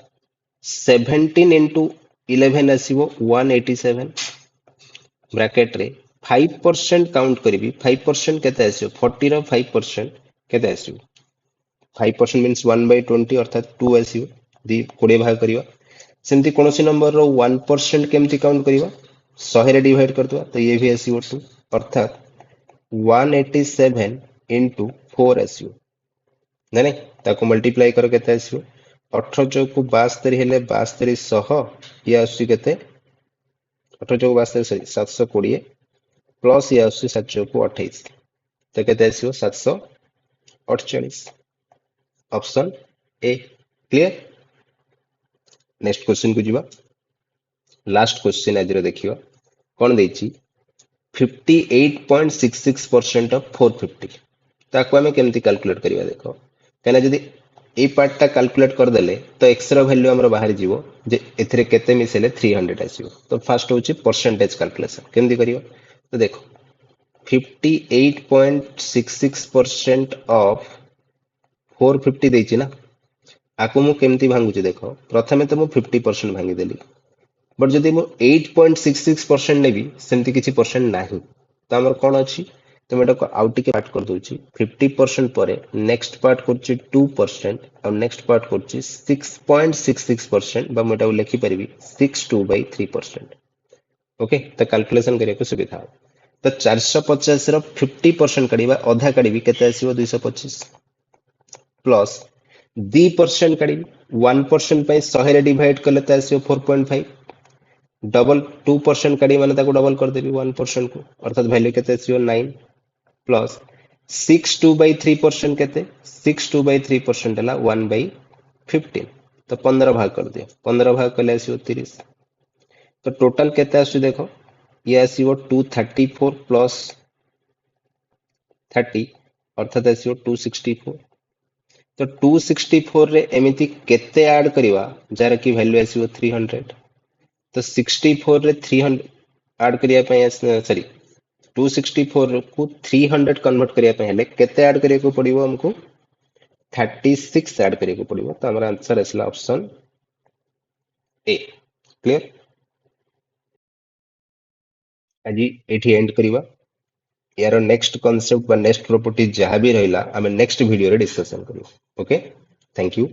17 into 11 आसीबो 187 ब्रैकेट रे 5% काउंट करिबी 5% केते आसीबो 40 रो 5% केते आसीबो 5% मीन्स 1/20 अर्थात 2 आसीबो दी 20 भाग करिवा सेमती कोनोसी नंबर रो 1% केमती काउंट करिवा 100 रे डिवाइड करदवा तो ये भी आसीबो 2 अर्थात 187 into 4 आसीबो नै नै ताको मल्टीप्लाई करो केते आसीबो 18 चौक 72 हेले 72 100 ये आसी केते 18 चौक 72 सॉरी 720 प्लस ये आसी 7 चौक 28 तो केते आसीबो 748 option A clear next question को जीवा लास्ट क्वेश्चन आज देखिवा कौन देछि 58.66% ऑफ 450 ताको हमें केमती कैलकुलेट करिवा देखो कहना जदी ए पार्ट टा कैलकुलेट कर देले तो x रो वैल्यू हमरो बाहर जीवो जे एथरे केते मिसेले 300 आसीबो तो फर्स्ट होची परसेंटेज कैलकुलेशन केमती करियो तो देखो 58.66% ऑफ 450 देछि ना आको मु केमती भांगुची देखो प्रथमे तो मु 50% भांगी देली बट जदि मु 8.66% नेबी सेमती किछि परसेंट नाही तो हमर कोन अछि तो मैं को आउट के पार्ट कर दोची 50% परे नेक्स्ट पार्ट करची 2% और नेक्स्ट पार्ट करची 6.66% बा मैं लिखि परिबी 62/3% ओके तो कैलकुलेशन करिया को सुविधा तो 450 रो 50% काढीबा आधा काढीबी केते आसीबो 225 प्लस 2% काढी 1% पे 100 रे डिवाइड करले त आसीबो 4.5 डबल 2% काढी माने ताको डबल कर देबी 1% को अर्थात वैल्यू केते आसीबो 9 प्लस 62/3% केते 62/3% हला 1/15 तो 15 भाग कर दियो 15 भाग कले आसीबो 30 तो टोटल केते आसी देखो ये आसीबो 234 प्लस 30 अर्थात आसीबो 264 तो 264 रे एमिति केते ऐड करिवा जार की वैल्यू आसीबो 300 तो 64 रे 300 ऐड करिया ପାଇଁ सॉरी 264 को 300 कन्वर्ट करिया ପାଇଁ हेले केते ऐड करिया को पड़िबो हमको 36 ऐड करिया को पड़िबो तो हमर आंसर असला ऑप्शन ए क्लियर आजी एठी एंड करिवा यार नेक्स्ट कॉन्सेप्ट बा नेक्स्ट प्रॉपर्टी जहां भी रहिला हमें नेक्स्ट वीडियो रे डिस्कशन करियो ओके थैंक यू